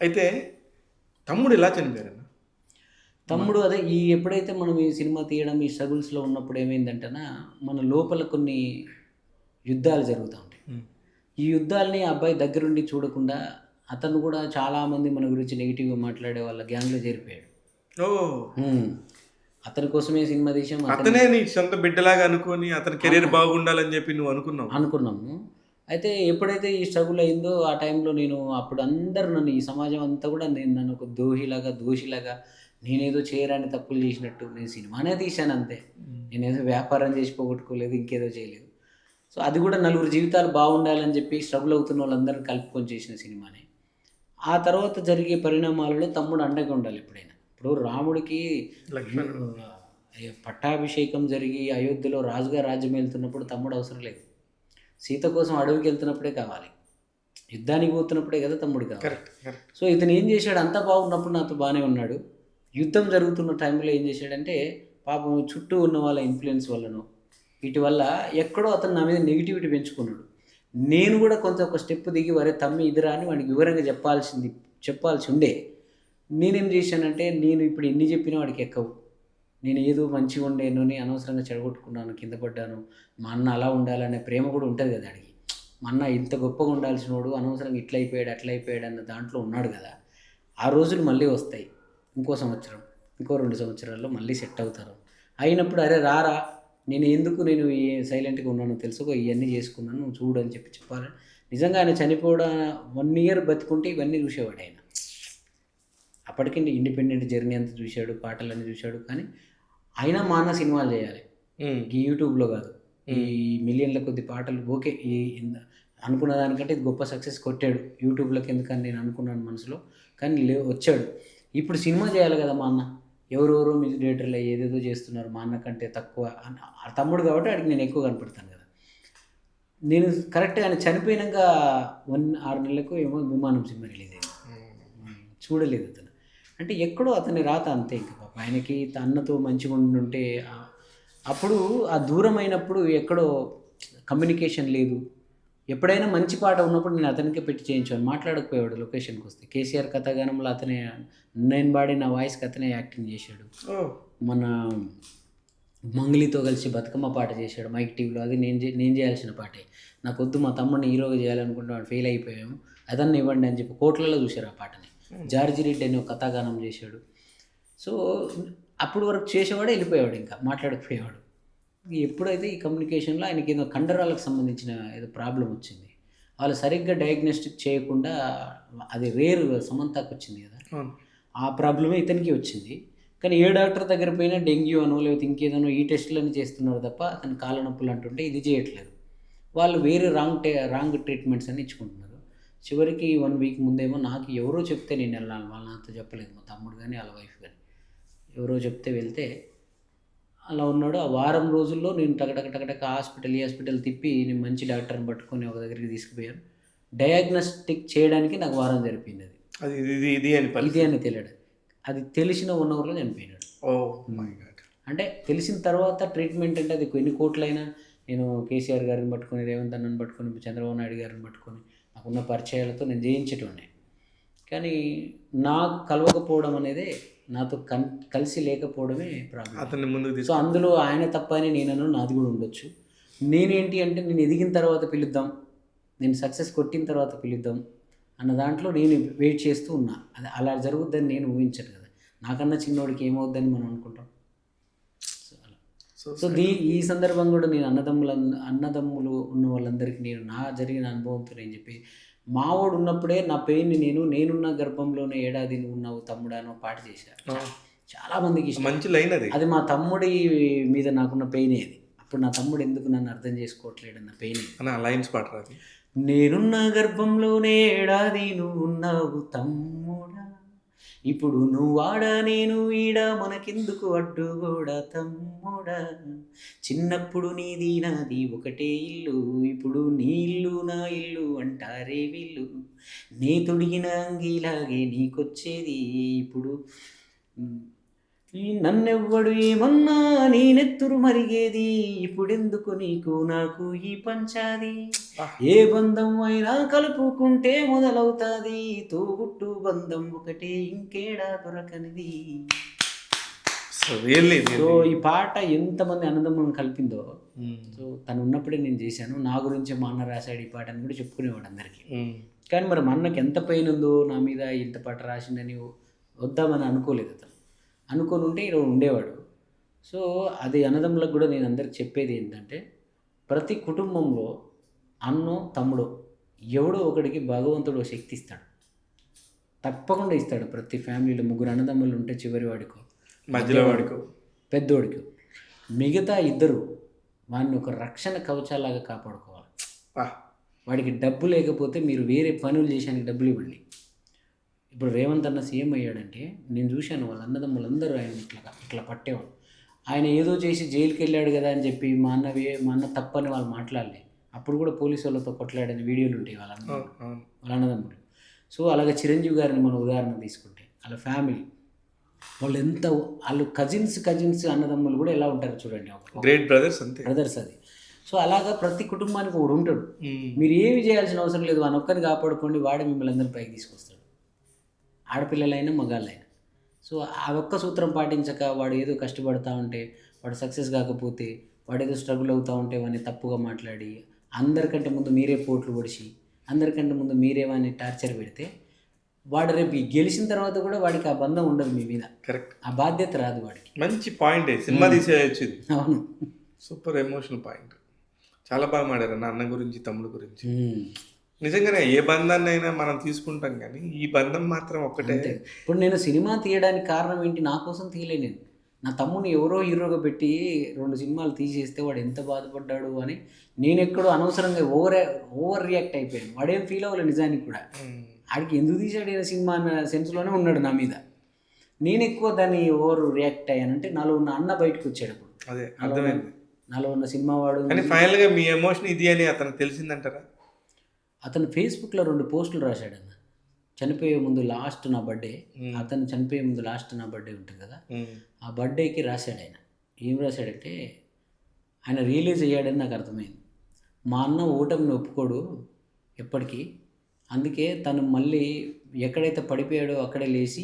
అయితే తమ్ముడు ఎలా చనిపోయారన్న? తమ్ముడు అదే ఎప్పుడైతే మనం ఈ సినిమా తీయడం ఈ స్ట్రగుల్స్‌లో ఉన్నప్పుడు ఏమైందంటేనా, మన లోపల కొన్ని యుద్ధాలు జరుగుతా ఉంటాయి. హ్మ్. ఈ యుద్ధాల్ని ఆ అబ్బాయి దగ్గరుండి చూడకుండా, అతను కూడా చాలామంది మన గురించి నెగెటివ్‌గా మాట్లాడే వాళ్ళ గ్యాంగ్‌లో చేరిపోయాడు. ఓహ్! హ్మ్. అతని కోసమే సినిమా తీశాం. అతనే నీ సొంత బిడ్డలాగా అనుకోని అతని కెరియర్ ఆ! బాగుండాలని చెప్పి నువ్వు అనుకున్నావు. అనుకున్నాము. అయితే ఎప్పుడైతే ఈ స్ట్రగుల్ అయిందో ఆ టైంలో అప్పుడు అందరూ నన్ను ఈ సమాజం అంతా కూడా నన్ను ఒక ద్రోహిలాగా, దోషిలాగా నేనేదో చేయరాని తప్పులు చేసినట్టు నేను సినిమానే తీశాను అంతే. హ్మ్. నేనేదో వ్యాపారం చేసి పోగొట్టుకోలేదు. ఇంకేదో చేయలేదు. సో, అది కూడా నలుగురు జీవితాలు బాగుండాలని చెప్పి స్ట్రగుల్ అవుతున్న వాళ్ళందరిని కలుపుకొని చేసిన సినిమానే. ఆ తర్వాత జరిగే పరిణామాలలో తమ్ముడు అండగా ఉండాలి ఎప్పుడైనా. ఇప్పుడు రాముడికి లక్ష్మణుడు. పట్టాభిషేకం జరిగి అయోధ్యలో రాజుగా రాజ్యం ఏలుతున్నప్పుడు తమ్ముడు అవసరం లేదు. సీత కోసం అడవికెళ్తున్నప్పుడే కావాలి. యుద్ధానికి పోతున్నప్పుడే కదా తమ్ముడు కావాలి. కరెక్ట్. కరెక్ట్. సో, ఇతను ఏం చేశాడు, అంతా బాగున్నప్పుడు నాతో బానే ఉన్నాడు. యుద్ధం జరుగుతున్న టైంలో ఏం చేశాడంటే, పాపం చుట్టూ ఉన్న వాళ్ళ ఇన్‌ఫ్లూయెన్స్ వల్లనో, వీటి వల్ల ఎక్కడో అతను నా మీద నెగటివిటీ పెంచుకున్నాడు. నేను కూడా ఒక స్టెప్ దిగి "ఒరేయ్ తమ్మీ ఇదిరా" అని వాడికి వివరంగా చెప్పాల్సి ఉండే. నేనేం చేశానంటే, నేను ఇప్పుడు ఎన్ని చెప్పినా వాడికి ఎక్కవు. నేను ఏదో మంచిగా ఉండేనని అనవసరంగా చెడగొట్టుకున్నాను, కింద పడ్డాను. మా అన్న అలా ఉండాలనే ప్రేమ కూడా ఉంటది కదా ఆడికి. మా అన్న ఇంత గొప్పగా ఉండాల్సినోడు అనవసరంగా ఇట్లా అయిపోయాడు, అట్లా అయిపోయాడు అన్న దాంట్లో ఉన్నాడు కదా! ఆ రోజులు మళ్ళీ వస్తాయి. ఇంకో సంవత్సరం, ఇంకో 2 సంవత్సరాల్లో మళ్ళీ సెట్ అవుతారు. అయినప్పుడు "అరే రారా! నేను సైలెంట్‌గా ఉన్నానో తెలుసుకో, ఇయన్నీ చేసుకున్నాను. నువ్వు చూడు" అని చెప్పాలని నిజంగా ఆయన చనిపోవడం 1 ఇయర్ బతికుంటే ఇవన్నీ చూసేవాడాయన. అప్పటికి ఇండిపెండెంట్ జర్నీ అంతా చూశాడు, పాటలన్నీ చూశాడు. కానీ అయినా మా అన్న సినిమాలు చేయాలి. హ్మ్. ఈ యూట్యూబ్‌లో కాదు. ఈ మిలియన్ల కొద్ది పాటలు ఓకే. అనుకున్న దానికంటే ఇది గొప్ప సక్సెస్ కొట్టాడు. యూట్యూబ్‌లోకి ఎందుకని నేను అనుకున్నాను మనసులో. కానీ వచ్చాడు. ఇప్పుడు సినిమా చేయాలి కదా మా అన్న. ఎవరెవరో మ్యూజిక్ డైరెక్టర్లు ఏదేదో చేస్తున్నారు. మా అన్న కంటే తక్కువ ఆ తమ్ముడు కాబట్టి ఆడికి నేను ఎక్కువ కనపడతాను కదా! నేను కరెక్ట్‌గా ఆయన చనిపోయినాక 6 నెలలకో ఏమో 'విమానం' సినిమా రిలీజ్ అయింది. చూడలేదు అతను. అంటే ఎక్కడో అతని రాత అంతే ఇంక పాపం. ఆయనకి అన్నతో మంచిగా ఉండుంటే అప్పుడు ఆ దూరమైనప్పుడు ఎక్కడో కమ్యూనికేషన్ లేదు. ఎప్పుడైనా మంచి పాట ఉన్నప్పుడు నేను అతనికే పెట్టి చేయించేవాడిని. మాట్లాడకపోయేవాడు లొకేషన్‌కొస్తే. 'కేసీఆర్' కథాగానంలో అతనే, నేను పాడిన వాయిస్‌కి అతనే యాక్టింగ్ చేశాడు. ఓహ్! మన 'మంగ్లీతో' కలిసి 'బతుకమ్మ' పాట చేశాడు మైక్ టీవీలో. అది నేను చేయాల్సిన పాటే. నాకొద్దు, మా తమ్ముడిని హీరోగా చేయాలనుకుంటే వాడు ఫెయిల్ అయిపోయాము. అదన్నా ఇవ్వండి అని చెప్పి కోట్లలో చూసారు ఆ పాటని. 'జార్జి రెడ్డి' అని ఒక కథాగానం చేశాడు. సో, అప్పటి వరకు చేసేవాడు, వెళ్ళిపోయేవాడు ఇంకా మాట్లాడకపోయేవాడు. ఎప్పుడైతే ఈ కమ్యూనికేషన్‌లో ఆయనకేదో కండరాలకు సంబంధించిన ఏదో ప్రాబ్లమ్ వచ్చింది. వాళ్ళు సరిగ్గా డయాగ్నోస్టిక్ చేయకుండా, అది రేర్ సమంతకొచ్చింది కదా! అవును. ఆ ప్రాబ్లమే ఇతనికి వచ్చింది. కానీ ఏ డాక్టర్ దగ్గర పోయినా డెంగ్యూ అనో లేకపోతే ఇంకేదనో ఈ టెస్టులన్నీ చేస్తున్నారు తప్ప అతను కాళ్ళ నొప్పులు అంటుంటే ఇది చేయట్లేదు. వాళ్ళు వేరే రాంగ్ ట్రీట్మెంట్స్ అన్నీ ఇచ్చుకుంటున్నారు. చివరికి 1 వీక్ ముందేమో నాకు ఎవరో చెప్తే నేనెళ్ళాను. వాళ్ళు నాతో చెప్పలేదు. మా తమ్ముడు గాని, ఆళ్ళ వైఫ్ గాని. ఎవరో చెప్తే వెళ్తే అలా ఉన్నాడు. ఆ వారం రోజుల్లో నేను టక ఈ హాస్పిటల్ తిప్పి నేను మంచి డాక్టర్‌ని పట్టుకొని ఒక దగ్గరికి తీసుకుపోయాను. డయాగ్నోస్టిక్ చేయడానికి నాకు వారం సరిపోయిందది. అది ఇది ఇది అని ఇది పరిస్థితి. అని తెలియడం. అది తెలిసిన 1 అవర్‌లో చనిపోయినాడు. Oh my god! అంటే తెలిసిన తర్వాత ట్రీట్మెంట్ అంటే అది ఎన్ని కోట్లైనా, నేను కేసీఆర్ గారిని పట్టుకొని, రేవంత్ అన్నని పట్టుకొని, చంద్రబాబు నాయుడు గారిని పట్టుకొని, నాకున్న పరిచయాలతో నేను జేయించేటోడినే. కానీ నాకు కలవకపోవడం అనేదే, నాతో కలిసి లేకపోవడమే ప్రాబ్లమ్. అతన్ని ముందుకు సో, అందులో ఆయన తప్పని నేనను, నాది కూడా ఉండొచ్చు. నేనేంటి అంటే నేను ఎదిగిన తర్వాత పిలుద్దాం, నేను సక్సెస్ కొట్టిన తర్వాత పిలుద్దాం అన్న దాంట్లో నేను వెయిట్ చేస్తూ ఉన్నా. అది అలా జరుగుద్దని నేను ఊహించను కదా! నాకన్నా చిన్నోడికి ఏమవుద్దని మనం అనుకుంటాం. సో, అలా. సో, ఈ సందర్భం కూడా నేను అన్నదమ్ములు ఉన్న వాళ్ళందరికీ జరిగిన అనుభవంతో నేను చెప్పి, మావోడు ఉన్నప్పుడే నా పెయిన్‌ని నేనున్న గర్భంలోనే ఏడాది నువ్వు ఉన్నావు తమ్ముడా అనో పాట చేశా. చాలా మందికి ఇష్టం. మంచి లైన్ అది. అది మా తమ్ముడి మీద నాకున్న పెయినే అది. అప్పుడు నా తమ్ముడు ఎందుకు నన్ను అర్థం చేసుకోవట్లేడన్న పెయినే. అన్న లైన్స్ పాడరా అది. నేనున్న గర్భంలోనే ఏడాది నువ్వున్నావు తమ్ముడా, ఇప్పుడు నువ్వాడ నేను ఈడ మనకెందుకు అడ్డుగోడా తమ్ముడా, చిన్నప్పుడు నీది నాది ఒకటే ఇల్లు, ఇప్పుడు నీ ఇల్లు నా ఇల్లు అంటారే వీళ్ళు, నీ తొడిగిన అంగిలాగే నీకొచ్చేది ఇప్పుడు ఈ నన్నెవ్వడు ఏమన్నా నేనెత్తురు మరిగేది, ఇప్పుడెందుకు నీకు నాకు ఈ పంచాది, ఏ బంధం అయినా కలుపుకుంటే మొదలవుతాది, తోబుట్టు బంధం ఒకటే ఇంకేడా దొరకనిది. సో రియల్లీ సో ఈ పాట ఎంతమంది అన్నదమ్ములను కలిపిందో. సో తను ఉన్నప్పుడే నేను చేశాను. నా గురించి మా అన్న రాశాడు ఈ పాట అని కూడా చెప్పుకునేవాడు అందరికీ. కానీ మరి మా అన్నకి ఎంత పెయిన్ ఉందో నా మీద ఇంత పాట రాసిండని వద్దామని అనుకోలేదు. అతను అనుకొని ఉంటే ఈరోజు ఉండేవాడు. సో అది అన్నదమ్ములకు కూడా నేను అందరికి చెప్పేది ఏంటంటే, ప్రతి కుటుంబంలో అన్నో తమ్ముడో ఎవడో ఒకడికి భగవంతుడు శక్తి ఇస్తాడు, తప్పకుండా ఇస్తాడు. ప్రతి ఫ్యామిలీలో 3 అన్నదమ్ములు ఉంటే చివరి వాడికో మధ్యలో వాడికో పెద్దోడికి, మిగతా 2 వాడిని ఒక రక్షణ కవచాలాగా కాపాడుకోవాలి. వాడికి డబ్బు లేకపోతే మీరు వేరే పనులు చేసానికి డబ్బులు ఇవ్వండి. ఇప్పుడు రేవంత్ అన్న సీఎం అయ్యాడంటే నేను చూశాను, వాళ్ళ అన్నదమ్ములందరూ ఆయన ఇట్లా పట్టేవాడు. ఆయన ఏదో చేసి జైలుకి వెళ్ళాడు కదా అని చెప్పి మా అన్న తప్పని వాళ్ళు మాట్లాడలే. అప్పుడు కూడా పోలీసు వాళ్ళతో కొట్లాడిన వీడియోలు ఉంటాయి వాళ్ళ అన్నదమ్ములు. సో అలాగే చిరంజీవి గారిని మనం ఉదాహరణ తీసుకుంటే వాళ్ళ ఫ్యామిలీ వాళ్ళు కజిన్స్ అన్నదమ్ములు కూడా ఎలా ఉంటారు చూడండి, గ్రేట్ బ్రదర్స్ అది. సో అలాగా ప్రతి కుటుంబానికి ఒకడు ఉంటాడు. మీరు ఏమి చేయాల్సిన అవసరం లేదు, వాని ఒక్కరిని కాపాడుకోండి, వాడే మిమ్మల్ని అందరినీ పైకి తీసుకొస్తాడు, ఆడపిల్లలైనా మగాళ్ళైనా. సో ఆ ఒక్క సూత్రం పాటించక వాడు ఏదో కష్టపడతా ఉంటే, వాడు సక్సెస్ కాకపోతే, వాడు ఏదో స్ట్రగుల్ అవుతూ ఉంటే వాడిని తప్పుగా మాట్లాడి, అందరికంటే ముందు మీరే పోట్లు పొడిచి, అందరికంటే ముందు మీరే వాడిని టార్చర్ పెడితే, వాడు రేపు గెలిచిన తర్వాత కూడా వాడికి ఆ బంధం ఉండదు మీ మీద. కరెక్ట్. ఆ బాధ్యత రాదు వాడికి. మంచి పాయింట్ సినిమా తీసేయచ్చు. అవును, సూపర్ ఎమోషనల్ పాయింట్. చాలా బాగా మాడారు అన్న గురించి, తమ్ముడు గురించి. నిజంగానే ఏ బంధాన్ని అయినా మనం తీసుకుంటాం, కానీ ఈ బంధం మాత్రం ఒక్కటే. ఇప్పుడు నేను సినిమా తీయడానికి కారణం ఏంటి, నా కోసం తీయలేను. నా తమ్ముని ఎవరో హీరోగా పెట్టి 2 సినిమాలు తీసేస్తే వాడు ఎంత బాధపడ్డాడు అని నేను ఎక్కడో అనవసరంగా ఓవర్ రియాక్ట్ అయిపోయాను. వాడేం ఫీల్ అవ్వలేదు నిజానికి కూడా. ఆడికి ఎందుకు తీసాడు సినిమా అన్న సెన్స్లోనే ఉన్నాడు నా మీద. నేను ఎక్కువ దాన్ని ఓవర్ రియాక్ట్ అయ్యానంటే నాలో ఉన్న అన్న బయటకు వచ్చాడు. అప్పుడు అదే అర్థమైంది, నాలో ఉన్న సినిమా వాడు. కానీ ఫైనల్గా మీ ఎమోషన్ ఇది అని అతను తెలిసిందంటారా? అతను ఫేస్బుక్లో 2 పోస్టులు రాశాడు అన్న. చనిపోయే ముందు లాస్ట్ నా బర్త్డే, అతను చనిపోయే ముందు లాస్ట్ నా బర్త్డే ఉంటుంది కదా, ఆ బర్త్డేకి రాశాడు ఆయన. ఏం రాశాడంటే, ఆయన రియలైజ్ అయ్యాడని నాకు అర్థమైంది. మా అన్న ఓటమిని ఒప్పుకోడు ఎప్పటికీ, అందుకే తను మళ్ళీ ఎక్కడైతే పడిపోయాడో అక్కడే లేచి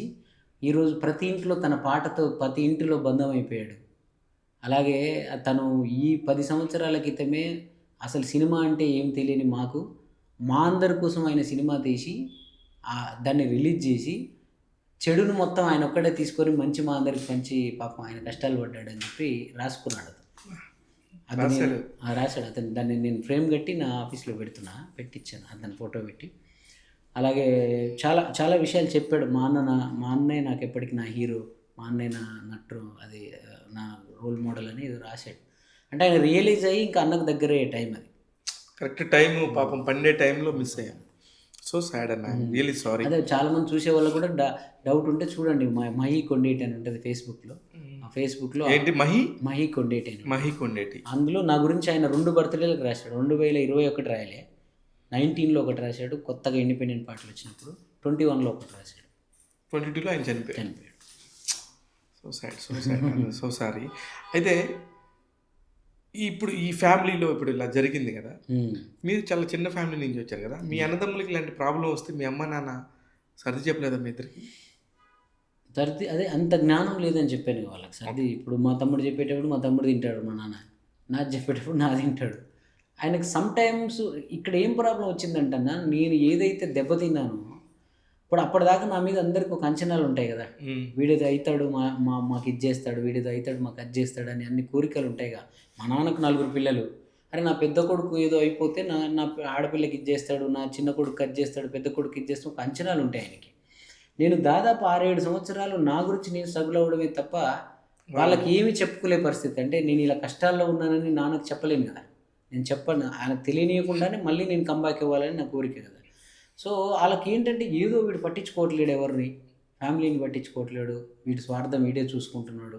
ఈరోజు ప్రతి ఇంట్లో తన పాటతో ప్రతి ఇంటిలో బంధం అయిపోయాడు. అలాగే తను ఈ 10 సంవత్సరాల క్రితమే అసలు సినిమా అంటే ఏం తెలియని మాకు, మా అందరి కోసం ఆయన సినిమా తీసి దాన్ని రిలీజ్ చేసి చెడును మొత్తం ఆయన ఒక్కడే తీసుకొని మంచి మా అందరికి పంచి పాపం ఆయన కష్టాలు పడ్డాడని చెప్పి రాసుకున్నాడు. అది రాశాడు అతను. దాన్ని నేను ఫ్రేమ్ కట్టి నా ఆఫీస్లో పెట్టించాను అతని ఫోటో పెట్టి. అలాగే చాలా చాలా విషయాలు చెప్పాడు. మా అన్నయ్య నాకు ఎప్పటికీ నా హీరో, మా అన్నయ్య నా నటు, అది నా రోల్ మోడల్ అని ఏదో రాశాడు. అంటే ఆయన రియలైజ్ అయ్యి ఇంకా అన్నకు దగ్గర అయ్యే టైం అది. కరెక్ట్ టైం పాపం పండే టైంలో మిస్ అయ్యాను. సో సాడ్ అన్న, రియల్లీ సారీ. అదే చాలామంది చూసే వాళ్ళు కూడా డౌట్ ఉంటే చూడండి, మహి కొండేటి అని ఉంటుంది ఫేస్బుక్లో. ఆ ఫేస్బుక్లో ఏంటి మహి కొండేటి అని, మహి కొండేటి, అందులో నా గురించి ఆయన 2 బర్త్డేలకు రాశాడు. 2021 రాయలే, 19లో ఒకటి రాశాడు, కొత్తగా ఇండిపెండెంట్ పాటలు వచ్చినప్పుడు 21లో ఒకటి రాశాడు, 22లో ఆయన చనిపోయాడు. So sad, so sad, so sorry. అయితే ఇప్పుడు ఈ ఫ్యామిలీలో ఇప్పుడు ఇలా జరిగింది కదా, మీరు చాలా చిన్న ఫ్యామిలీ నుంచి వచ్చారు కదా, మీ అన్నదమ్ములకి ఇలాంటి ప్రాబ్లం వస్తే మీ అమ్మ నాన్న సర్ది చెప్పలేదా మీ ఇద్దరికి? అదే అంత జ్ఞానం లేదని చెప్పాను వాళ్ళకి. సర్ది ఇప్పుడు మా తమ్ముడు చెప్పేటప్పుడు మా తమ్ముడు తింటాడు, మా నాన్న నాది చెప్పేటప్పుడు నాది తింటాడు. ఆయనకు సమ్ టైమ్స్ ఇక్కడ ఏం ప్రాబ్లం వచ్చిందంటన్నా, నేను ఏదైతే దెబ్బతిన్నానో ఇప్పుడు అప్పటిదాకా నా మీద అందరికి ఒక అంచనాలు ఉంటాయి కదా, వీడిది అవుతాడు మాకు ఇది చేస్తాడు, వీడిది అవుతాడు మాకు అది చేస్తాడు అని అన్ని కోరికలు ఉంటాయిగా. మా నాన్నకు 4 పిల్లలు, అరే నా పెద్ద కొడుకు ఏదో అయిపోతే నా ఆడపిల్లకి ఇది చేస్తాడు, నా చిన్న కొడుకు అది చేస్తాడు, పెద్ద కొడుకు ఇది చేస్తాడు, ఒక అంచనాలు ఉంటాయి ఆయనకి. నేను దాదాపు 6-7 సంవత్సరాలు నా గురించి నేను స్ట్రగుల్ అవ్వడమే తప్ప వాళ్ళకి ఏమీ చెప్పుకోలే పరిస్థితి. అంటే నేను ఇలా కష్టాల్లో ఉన్నానని నాన్నకు చెప్పలేను కదా, నేను చెప్పను, ఆయనకు తెలియనియకుండానే మళ్ళీ నేను కంబ్యాక్ ఇవ్వాలని నా కోరిక కదా. సో వాళ్ళకి ఏంటంటే ఏదో వీడు పట్టించుకోవట్లేడు, ఎవరిని ఫ్యామిలీని పట్టించుకోవట్లేడు, వీడి స్వార్థం వీడే చూసుకుంటున్నాడు,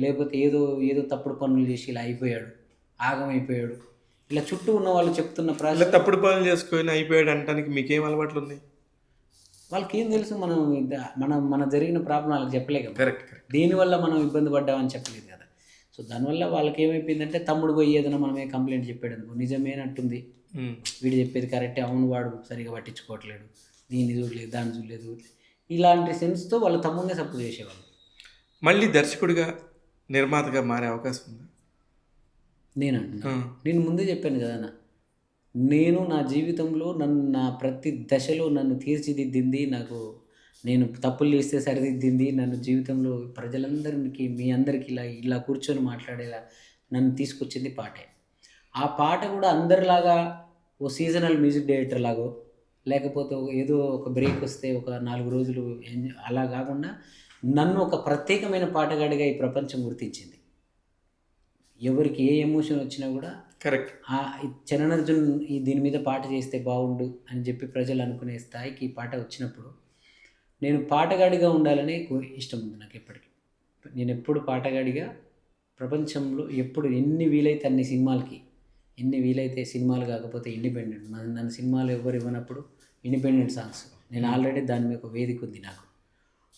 లేకపోతే ఏదో తప్పుడు పనులు చేసి ఇలా అయిపోయాడు, ఆగమైపోయాడు, ఇలా చుట్టూ ఉన్న వాళ్ళు చెప్తున్న తప్పుడు పనులు చేసుకొని అయిపోయాడు అంటానికి మీకేం అలవాట్లు ఉన్నాయి? వాళ్ళకి ఏం తెలుసు, మనం మన జరిగిన ప్రాబ్లం వాళ్ళకి చెప్పలే కదా, కరెక్ట్ కరెక్ట్. దీనివల్ల మనం ఇబ్బంది పడ్డామని చెప్పలేదు కదా. సో దానివల్ల వాళ్ళకి ఏమైపోయిందంటే తమ్ముడు పోయి ఏదైనా మనమే కంప్లైంట్ చెప్పాడు అనుకో, నిజమేనట్టుంది, వీడు చెప్పేది కరెక్టే, అవును వాడు సరిగా పట్టించుకోవట్లేడు, దీన్ని చూడలేదు దాన్ని చూడలేదు, ఇలాంటి సెన్స్తో వాళ్ళ తమ్ముడినే సపోర్ట్ చేసేవాళ్ళు. మళ్ళీ దర్శకుడిగా నిర్మాతగా మారే అవకాశం ఉందా? నేను ముందే చెప్పాను కదా అన్న, నేను నా జీవితంలో నా ప్రతి దశలో నన్ను తీర్చిదిద్దింది, నేను తప్పులు చేస్తే సరిదిద్దింది, నన్ను జీవితంలో ప్రజలందరికీ మీ అందరికీ ఇలా కూర్చొని మాట్లాడేలా నన్ను తీసుకొచ్చింది పాటే. ఆ పాట కూడా అందరిలాగా ఓ సీజనల్ మ్యూజిక్ డైరెక్టర్ లాగో, లేకపోతే ఏదో ఒక బ్రేక్ వస్తే ఒక 4 రోజులు అలా కాకుండా నన్ను ఒక ప్రత్యేకమైన పాటగాడిగా ఈ ప్రపంచం గుర్తించింది. ఎవరికి ఏ ఎమోషన్ వచ్చినా కూడా కరెక్ట్, చరణార్జున్ దీని మీద పాట చేస్తే బాగుండు అని చెప్పి ప్రజలు అనుకునే స్థాయికి ఈ పాట వచ్చినప్పుడు నేను పాటగాడిగా ఉండాలని ఇష్టం ఉంది నాకు ఎప్పటికీ. నేను ఎప్పుడు పాటగాడిగా ప్రపంచంలో ఎప్పుడు ఎన్ని వీలైతే అన్ని సినిమాలకి, ఎన్ని వీలైతే సినిమాలు కాకపోతే ఇండిపెండెంట్, నన్ను సినిమాలు ఎవరు ఇవ్వనప్పుడు ఇండిపెండెంట్ సాంగ్స్, నేను ఆల్రెడీ దాని మీద ఒక వేదిక ఉంది నాకు.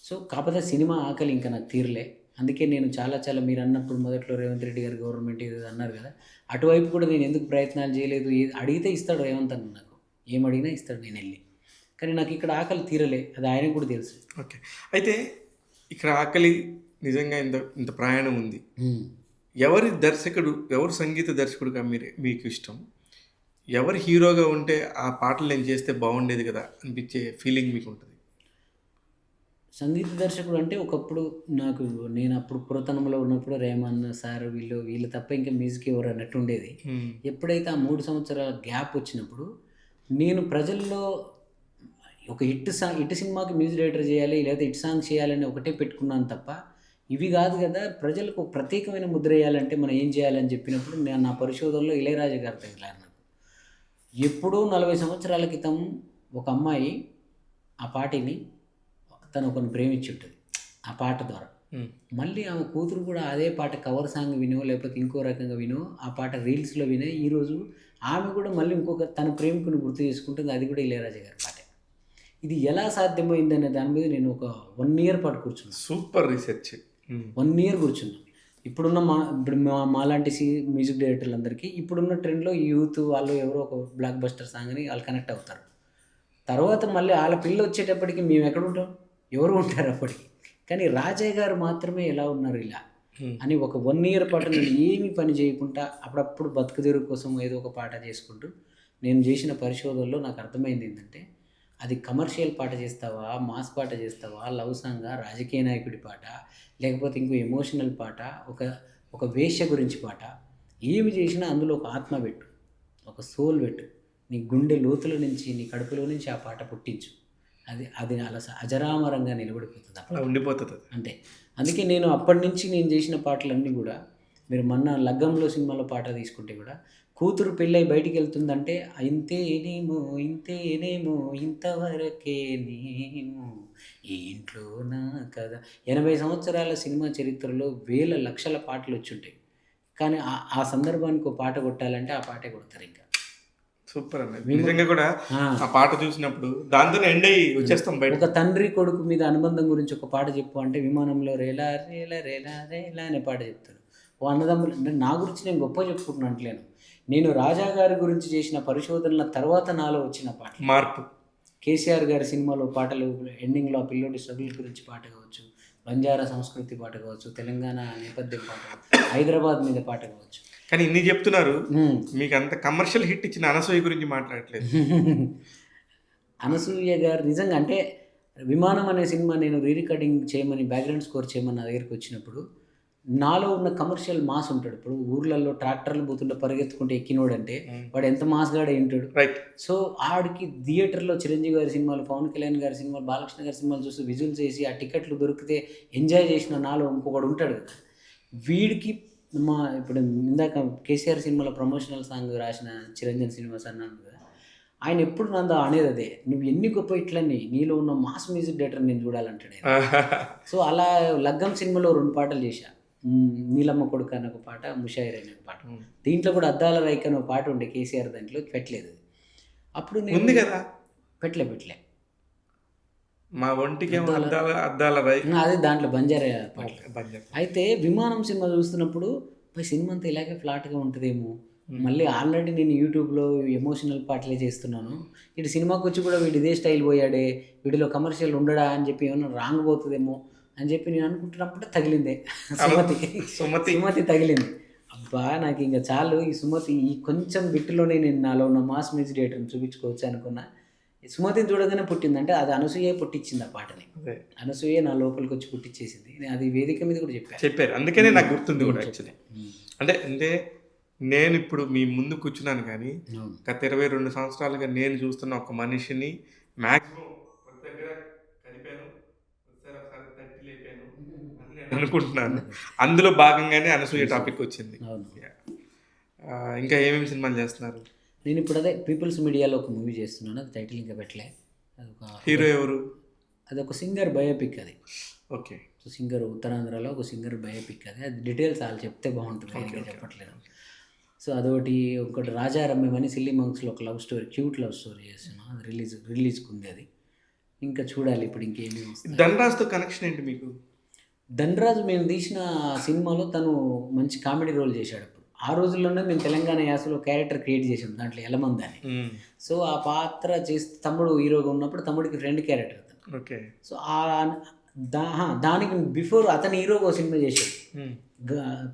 సో కాకపోతే సినిమా ఆకలి ఇంకా నాకు తీరలే. అందుకే నేను చాలా మీరు అన్నప్పుడు మొదట్లో రేవంత్ రెడ్డి గారు గవర్నమెంట్ ఇది అన్నారు కదా, అటువైపు కూడా నేను ఎందుకు ప్రయత్నాలు చేయలేదు. అడిగితే ఇస్తాడు రేవంత్ అన్న, నాకు ఏం అడిగినా ఇస్తాడు, నేను వెళ్ళి. కానీ నాకు ఇక్కడ ఆకలి తీరలే, అది ఆయనకు కూడా తెలుసు. ఓకే, అయితే ఇక్కడ ఆకలి నిజంగా ఇంత ప్రయాణం ఉంది. ఎవరు సంగీత దర్శకుడుగా మీకు ఇష్టం? ఎవరు హీరోగా ఉంటే ఆ పాటలు నేను చేస్తే బాగుండేది కదా అనిపించే ఫీలింగ్ మీకు ఉంటుంది? సంగీత దర్శకుడు అంటే ఒకప్పుడు నేను అప్పుడు పురాతనంలో ఉన్నప్పుడు రేమన్ సార్ వీళ్ళు తప్ప ఇంకా మ్యూజిక్ ఎవరు అన్నట్టు ఉండేది. ఎప్పుడైతే ఆ 3 సంవత్సరాల గ్యాప్ వచ్చినప్పుడు నేను ప్రజల్లో ఒక హిట్ సినిమాకి మ్యూజిక్ డైరెక్టర్ చేయాలి, లేదా హిట్ సాంగ్ చేయాలని ఒకటే పెట్టుకున్నాను తప్ప ఇవి కాదు కదా. ప్రజలకు ప్రత్యేకమైన ముద్ర వేయాలంటే మనం ఏం చేయాలని చెప్పినప్పుడు నేను నా పరిశోధనలో ఇళయరాజా గారు తగిలారు నాకు. ఎప్పుడో 40 సంవత్సరాల క్రితం ఒక అమ్మాయి ఆ పాటని తను ఒకరిని ప్రేమించి ఉంటుంది ఆ పాట ద్వారా. మళ్ళీ ఆమె కూతురు కూడా అదే పాట కవర్ సాంగ్ వినో లేకపోతే ఇంకో రకంగా వినో ఆ పాట రీల్స్లో వినే ఈరోజు ఆమె కూడా మళ్ళీ ఇంకొక తన ప్రేమికుని గుర్తు చేసుకుంటుంది, అది కూడా ఇళయరాజా గారి పాట. ఇది ఎలా సాధ్యమైందనే దాని మీద నేను ఒక 1 year పాటు కూర్చున్నాను. Super research. 1 year కూర్చున్నాను. ఇప్పుడు మాలాంటి మ్యూజిక్ డైరెక్టర్లు అందరికీ ఇప్పుడున్న ట్రెండ్లో యూత్ వాళ్ళు ఎవరో ఒక బ్లాక్ బస్టర్ సాంగ్ని వాళ్ళు కనెక్ట్ అవుతారు. తర్వాత మళ్ళీ వాళ్ళ పిల్ల వచ్చేటప్పటికి మేము ఎక్కడ ఉంటాం, ఎవరు ఉంటారు అప్పటికి. కానీ రాజా గారు మాత్రమే ఎలా ఉన్నారు ఇలా అని ఒక 1 year పాటు నేను ఏమి పని చేయకుండా అప్పుడప్పుడు బతుకుదెరువు కోసం ఏదో ఒక పాట చేసుకుంటూ నేను చేసిన పరిశోధనలో నాకు అర్థమైంది ఏంటంటే, అది కమర్షియల్ పాట చేస్తావా, మాస్ పాట చేస్తావా, లవ్ సాంగా, రాజకీయ నాయకుడి పాట, లేకపోతే ఇంకో ఎమోషనల్ పాట, ఒక వేశ్య గురించి పాట, ఏమి చేసినా అందులో ఒక ఆత్మ పెట్టు, ఒక సోల్ పెట్టు, నీ గుండె లోతుల నుంచి నీ కడుపులో నుంచి ఆ పాట పుట్టించు. అది అలా అజరామరంగా నిలబడిపోతుంది, అప్పుడు ఉండిపోతుంది అంటే. అందుకే నేను అప్పటి నుంచి నేను చేసిన పాటలన్నీ కూడా, మీరు మొన్న లగ్గంలో సినిమాలో పాట తీసుకుంటే కూడా, కూతురు పెళ్ళై బయటికి వెళ్తుందంటే ఇంతేనేమో ఇంతవరకేనేమో ఈ ఇంట్లో నా కదా. 80 సంవత్సరాల సినిమా చరిత్రలో వేల లక్షల పాటలు వచ్చి ఉంటాయి, కానీ ఆ సందర్భానికి ఒక పాట కొట్టాలంటే ఆ పాటే కొడతారు. ఇంకా సూపర్ అన్న, నిజంగా కూడా ఆ పాట చూసినప్పుడు దాంతోనే ఎండ్ అయ్యి వచ్చేస్తాం బయట. ఒక తండ్రి కొడుకు మీద అనుబంధం గురించి ఒక పాట చెప్పు అంటే విమానంలో రేలా రేలా రేలా రేలా అనే పాట చెప్తారు. ఓ అన్నదమ్ములు అంటే నా గురించి నేను గొప్ప చెప్పుకుంటున్నాను అంటలేను, నేను రాజా గారి గురించి చేసిన పరిశోధనల తర్వాత నాలో వచ్చిన పాట మార్పు. కేసీఆర్ గారి సినిమాలో పాటలు ఎండింగ్లో ఆ పిల్లోడి స్ట్రగుల్ గురించి పాట కావచ్చు, బంజారా సంస్కృతి పాట కావచ్చు, తెలంగాణ నేపథ్యం పాట, హైదరాబాద్ మీద పాట కావచ్చు. కానీ ఇన్ని చెప్తున్నారు, మీకు అంత కమర్షియల్ హిట్ ఇచ్చిన అనసూయ గురించి మాట్లాడట్లేదు. అనసూయ గారు నిజంగా అంటే విమానం అనే సినిమా నేను రికార్డింగ్ చేయమని, బ్యాక్గ్రౌండ్ స్కోర్ చేయమని నా దగ్గరికి వచ్చినప్పుడు నాలో ఉన్న కమర్షియల్ మాస్ ఉంటాడు. ఇప్పుడు ఊర్లలో ట్రాక్టర్లు పోతుంటే పరిగెత్తుకుంటే ఎక్కినోడు అంటే వాడు ఎంత మాస్గాడే ఉంటాడు. రైట్. సో ఆడికి థియేటర్లో చిరంజీవి గారి సినిమాలు, పవన్ కళ్యాణ్ గారి సినిమాలు, బాలకృష్ణ గారి సినిమాలు చూసి విజువల్స్ చేసి ఆ టికెట్లు దొరికితే ఎంజాయ్ చేసిన నాలో ఇంకొకడు ఉంటాడు కదా. వీడికి ఇప్పుడు ఇందాక కేసీఆర్ సినిమాలో ప్రమోషనల్ సాంగ్ రాసిన చిరంజీవి శ్రీనివాస్ అన్నాను కదా, ఆయన ఎప్పుడు నన్ను అనేది అదే, నువ్వు ఎన్ని గొప్ప ఇట్లని నీలో ఉన్న మాస్ మ్యూజిక్ డైరెక్టర్ నేను చూడాలంటాడు. సో అలా లగ్గం సినిమాలో 2 పాటలు చేశా. నీలమ్మ కొడుకు అనే ఒక పాట, ముషాయిర్ అనే ఒక పాట. దీంట్లో కూడా అద్దాల రైక్ అనే ఒక పాట ఉండే కేసీఆర్, దాంట్లో పెట్టలేదు. అప్పుడు నేను ఉంది కదా, పెట్టలే మా ఒంటికేమో అద్దాల అద్దాల రై అదే దాంట్లో బంజారా పాట. బంజారా. అయితే విమానం సినిమా చూస్తున్నప్పుడు సినిమా అంతా ఇలాగే ఫ్లాట్గా ఉంటుందేమో, మళ్ళీ ఆల్రెడీ నేను యూట్యూబ్లో ఎమోషనల్ పాటలే చేస్తున్నాను, ఇటు సినిమాకి వచ్చి కూడా వీడు ఇదే స్టైల్ పోయాడే, వీడిలో కమర్షియల్ ఉండడా అని చెప్పి ఏమన్నా రాంగ్ పోతుందేమో అని చెప్పి నేను అనుకుంటున్నప్పుడు తగిలిందే సుమతి తగిలింది. అబ్బా నాకు ఇంకా చాలు ఈ సుమతి ఈ కొంచెం బిట్టులోనే నేను నాలో ఉన్న మాస్ మ్యూజిక్ డైరెక్టర్ని చూపించుకోవచ్చు అనుకున్నా. సుమతిని చూడగానే పుట్టింది. అంటే అది అనసూయ పుట్టించింది ఆ పాటని. అనసూయ నా లోపలికి వచ్చి పుట్టించేసింది. అది వేదిక మీద కూడా చెప్పారు. అందుకనే నాకు గుర్తుంది కూడా యాక్చువల్లీ. అంటే నేను ఇప్పుడు మీ ముందు కూర్చున్నాను కానీ గత 22 సంవత్సరాలుగా నేను చూస్తున్న ఒక మనిషిని మ్యాక్సిమం దగ్గర కలిపాను, తట్టి లేపాను అని నేను అనుకుంటున్నాను. అందులో భాగంగానే అనసూయ టాపిక్ వచ్చింది. ఇంకా ఏమేమి సినిమాలు చేస్తున్నారు? నేను ఇప్పుడు అదే పీపుల్స్ మీడియాలో ఒక మూవీ చేస్తున్నాను. అది టైటిల్ ఇంకా పెట్టలే. అదొక హీరో ఎవరు? అది ఒక సింగర్ బయోపిక్. అది ఓకే. సో సింగర్ ఉత్తరాంధ్రలో ఒక సింగర్ బయోపిక్. అది డీటెయిల్స్ వాళ్ళు చెప్తే బాగుంటుంది, ఇంకా చెప్పట్లేదు. సో అదొకటి. ఒకటి రాజారమ్యం అని సిల్లీ మంక్స్లో ఒక love story, cute love story చేస్తున్నాను. అది రిలీజ్కి ఉంది. అది ఇంకా చూడాలి ఇప్పుడు ఇంకేమి. ధనరాజ్తో కనెక్షన్ ఏంటి మీకు? ధనరాజు మేము తీసిన సినిమాలో తను మంచి కామెడీ రోల్ చేశాడు. ఆ రోజుల్లోనే మేము తెలంగాణ యాసలో క్యారెక్టర్ క్రియేట్ చేసాం దాంట్లో ఎలమంది అని. సో ఆ పాత్ర చేస్తే తమ్ముడు హీరోగా ఉన్నప్పుడు తమ్ముడికి ఫ్రెండ్ క్యారెక్టర్ అతను. ఓకే. సో దానికి బిఫోర్ అతను హీరోగా ఒక సినిమా చేశాడు,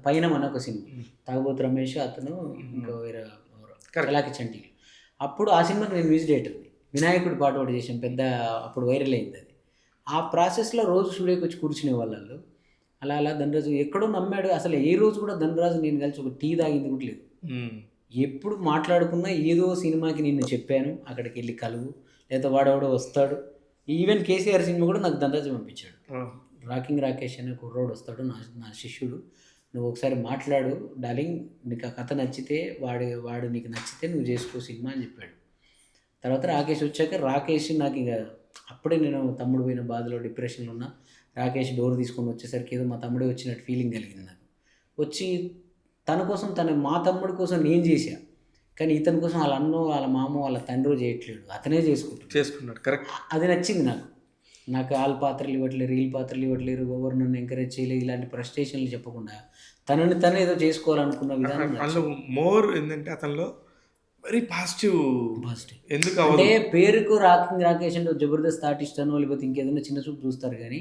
పైన మన ఒక సినిమా, తాగుబోతు రమేష్ అతను ఇంకో వేరే కలాకి చంటి. అప్పుడు ఆ సినిమాకి నేను మ్యూజిక్ డైరెక్టర్ని. వినాయకుడి పాట ఒకటి చేసాం, పెద్ద అప్పుడు వైరల్ అయింది అది. ఆ ప్రాసెస్లో రోజు స్టూడియోకి వచ్చి కూర్చునే వాళ్ళు. అలా ధనరాజు ఎక్కడో నమ్మాడు. అసలు ఏ రోజు కూడా ధనరాజు నేను కలిసి ఒక టీ తాగింది కూడా లేదు. ఎప్పుడు మాట్లాడుకున్నా ఏదో సినిమాకి నిన్ను చెప్పాను, అక్కడికి వెళ్ళి కలువు, లేదా వాడెవడో వస్తాడు. ఈవెన్ కేసీఆర్ సినిమా కూడా నాకు ధనరాజు పంపించాడు. రాకింగ్ రాకేష్ అనే కుర్రోడు వస్తాడు, నా శిష్యుడు, నువ్వు ఒకసారి మాట్లాడు డార్లింగ్, నీకు ఆ కథ నచ్చితే వాడు నీకు నచ్చితే నువ్వు చేసుకో సినిమా అని చెప్పాడు. తర్వాత రాకేష్ వచ్చాక రాకేష్ నాకు ఇక అప్పుడే నేను తమ్ముడు పోయిన బాధలో డిప్రెషన్లో ఉన్నా. రాకేష్ డోర్ తీసుకొని వచ్చేసరికి ఏదో మా తమ్ముడే వచ్చినట్టు ఫీలింగ్ కలిగింది నాకు. వచ్చి తన కోసం మా తమ్ముడి కోసం నేను చేశా, కానీ ఇతని కోసం వాళ్ళ అన్నో వాళ్ళ మామ వాళ్ళ తండ్రి చేయట్లేడు, అతనే చేసుకున్నాడు. కరెక్ట్. అది నచ్చింది నాకు వాళ్ళ పాత్రలు ఇవ్వట్లేరు, వీళ్ళ పాత్రలు ఇవ్వట్లేరు, ఎవరు నన్ను ఎంకరేజ్ చేయలేదు, ఇలాంటి ఫ్రస్ట్రేషన్లు చెప్పకుండా తను ఏదో చేసుకోవాలనుకున్న విధానం. మోర్ ఏంటంటే అతనిలో వెరీ పాజిటివ్. ఎందుకు అంటే పేరుకు రాకేష్ అంటే జబర్దస్త్ ఆర్టిస్ట్ అనో లేకపోతే ఇంకేదైనా చిన్న చూపు చూస్తారు, కానీ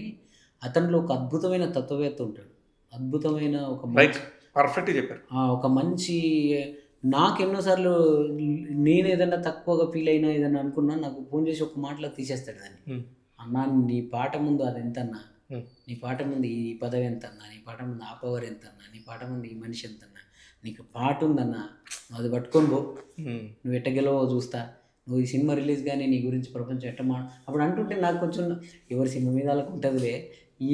అతనిలో ఒక అద్భుతమైన తత్వవేత్త ఉంటాడు. అద్భుతమైన పర్ఫెక్ట్ చెప్పారు. ఒక మంచి, నాకు ఎన్నోసార్లు నేను ఏదైనా తక్కువగా ఫీల్ అయినా ఏదైనా అనుకున్నా నాకు ఫోన్ చేసి ఒక మాటలో తీసేస్తాడు దాన్ని. అన్నా నీ పాట ముందు అది ఎంత అన్నా, నీ పాట ముందు ఈ పదవి ఎంత అన్నా, నీ పాట ముందు ఆ పవర్ ఎంత అన్నా, నీ పాట ముందు ఈ మనిషి ఎంత అన్నా, నీకు పాట ఉందన్నా అది పట్టుకొని పో, నువ్వు ఎట్టగెలవో చూస్తా, నువ్వు ఈ సినిమా రిలీజ్ కానీ నీ గురించి ప్రపంచం అప్పుడు అంటుంటే నాకు కొంచెం ఎవరి సినిమా మీద వాళ్ళకు ఉంటుందిలే,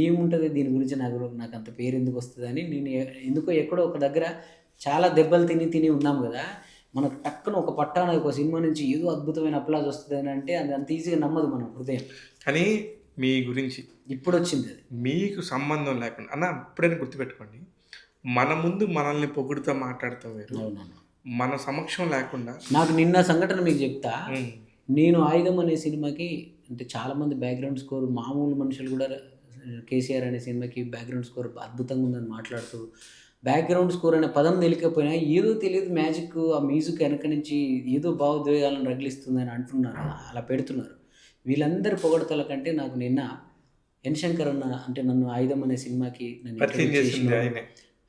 ఏముంటుంది దీని గురించి నాకు అంత పేరు ఎందుకు వస్తుంది అని నేను ఎందుకో ఎక్కడో ఒక దగ్గర చాలా దెబ్బలు తిని ఉన్నాం కదా, మనకు టక్కున ఒక పట్టాన ఒక సినిమా నుంచి ఏదో అద్భుతమైన అప్లాజ్ వస్తుంది అని అంటే అది అంత ఈజీగా నమ్మదు మన హృదయం. కానీ మీ గురించి ఇప్పుడు వచ్చింది అది మీకు సంబంధం లేకుండా అన్న ఇప్పుడైనా గుర్తుపెట్టుకోండి, మన ముందు మనల్ని పొగుడుతూ మాట్లాడుతాం వేరు, మన సమక్షం లేకుండా. నాకు నిన్న సంఘటన మీకు చెప్తా. నేను ఆయుధం అనే సినిమాకి అంటే చాలామంది బ్యాక్గ్రౌండ్ స్కోర్, మామూలు మనుషులు కూడా కేసీఆర్ అనే సినిమాకి బ్యాక్గ్రౌండ్ స్కోర్ అద్భుతంగా ఉందని మాట్లాడుతూ, బ్యాక్గ్రౌండ్ స్కోర్ అనే పదం తెలియకపోయినా ఏదో తెలియదు మ్యాజిక్, ఆ మ్యూజిక్ వెనక నుంచి ఏదో భావోద్వేగాలను రగిలిస్తుందని అంటున్నారు, అలా పెడుతున్నారు. వీళ్ళందరి పొగడతల కంటే నాకు నిన్న ఎన్ శంకర్ అన్న, అంటే నన్ను ఆయుధం అనే సినిమాకి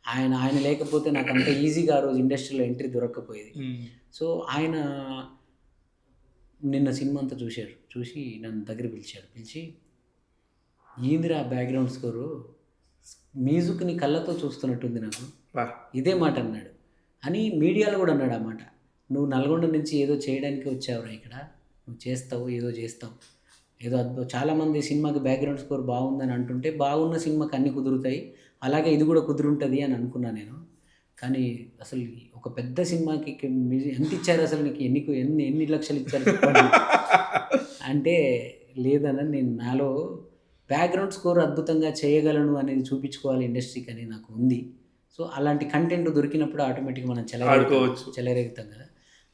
ఆయన లేకపోతే నాకు అంత ఈజీగా ఆ రోజు ఇండస్ట్రీలో ఎంట్రీ దొరక్కపోయేది. సో ఆయన నిన్న సినిమా అంతా చూసి నన్ను దగ్గర పిలిచి ఏందిరా బ్యాక్గ్రౌండ్ స్కోరు, మ్యూజిక్ని కళ్ళతో చూస్తున్నట్టుంది నాకు, ఇదే మాట అన్నాడు. అని మీడియాలో కూడా అన్నాడు ఆ మాట. నువ్వు నల్గొండ నుంచి ఏదో చేయడానికి వచ్చావురా, ఇక్కడ నువ్వు చేస్తావు, ఏదో చాలామంది సినిమాకి బ్యాక్గ్రౌండ్ స్కోర్ బాగుందని అంటుంటే బాగున్న సినిమాకి అన్నీ కుదురుతాయి, అలాగే ఇది కూడా కుదురుంటుంది అని అనుకున్నా నేను. కానీ అసలు ఒక పెద్ద సినిమాకి ఎంత ఇచ్చారు అసలు, నీకు ఎన్ని లక్షలు ఇచ్చారు అంటే లేదన్న, నేను నాలో బ్యాక్గ్రౌండ్ స్కోర్ అద్భుతంగా చేయగలను అనేది చూపించుకోవాలి ఇండస్ట్రీకి అని నాకు ఉంది. సో అలాంటి కంటెంట్ దొరికినప్పుడు ఆటోమేటిక్గా మనం చెలరేగుతాం కదా.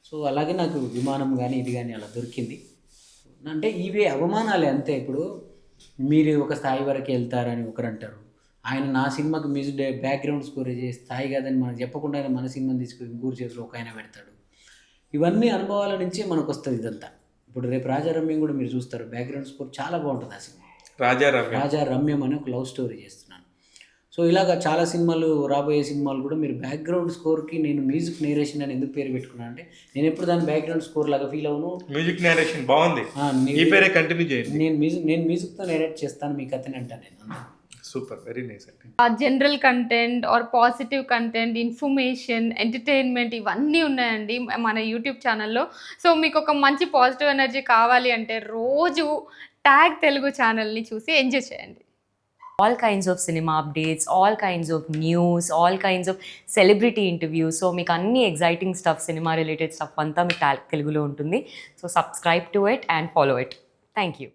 సో అలాగే నాకు విమానం కానీ ఇది కానీ అలా దొరికింది. అంటే ఇవే అవమానాలే అంతే. ఇప్పుడు మీరు ఒక స్థాయి వరకు వెళ్తారని ఒకరు అంటారు. ఆయన నా సినిమాకి మ్యూజిక్ బ్యాక్గ్రౌండ్ స్కోర్ చేసే స్థాయి కాదని మనకు చెప్పకుండా మన సినిమాని తీసుకుని ఇంకూరు చేతిలో ఒక ఆయన పెడతాడు. ఇవన్నీ అనుభవాల నుంచే మనకు వస్తుంది ఇదంతా. ఇప్పుడు రేపు రాజారమ్యం కూడా మీరు చూస్తారు, బ్యాక్గ్రౌండ్ స్కోర్ చాలా బాగుంటుంది ఆ సినిమా. రాజారమ్యం అని ఒక లవ్ స్టోరీ చేస్తున్నాను. సో ఇలాగ చాలా సినిమాలు, రాబోయే సినిమాలు కూడా మీరు బ్యాక్గ్రౌండ్ స్కోర్కి నేను మ్యూజిక్ నేరేషన్ అని ఎందుకు పేరు పెట్టుకున్నాను అంటే, నేను ఎప్పుడు దాని బ్యాక్గ్రౌండ్ స్కోర్ లాగా ఫీల్ అవును. మ్యూజిక్ నేరేషన్ బాగుంది, ఈ పేరే కంటిన్యూ చేయండి. నేను మ్యూజిక్తో నేరేట్ చేస్తాను మీ కథని అంటాను నేను. సూపర్, వెరీ నైస్ అండి. General content or positive content, information, entertainment ఇవన్నీ ఉన్నాయండి మన యూట్యూబ్ ఛానల్లో. సో మీకు ఒక మంచి పాజిటివ్ ఎనర్జీ కావాలి అంటే రోజు ట్యాగ్ తెలుగు ఛానల్ని చూసి ఎంజాయ్ చేయండి. All kinds of cinema updates, all kinds of news, all kinds of celebrity interviews. So మీకు అన్ని exciting stuff, cinema related stuff అంతా మీకు Tag Telugulo ఉంటుంది. So subscribe to it and follow it. Thank you.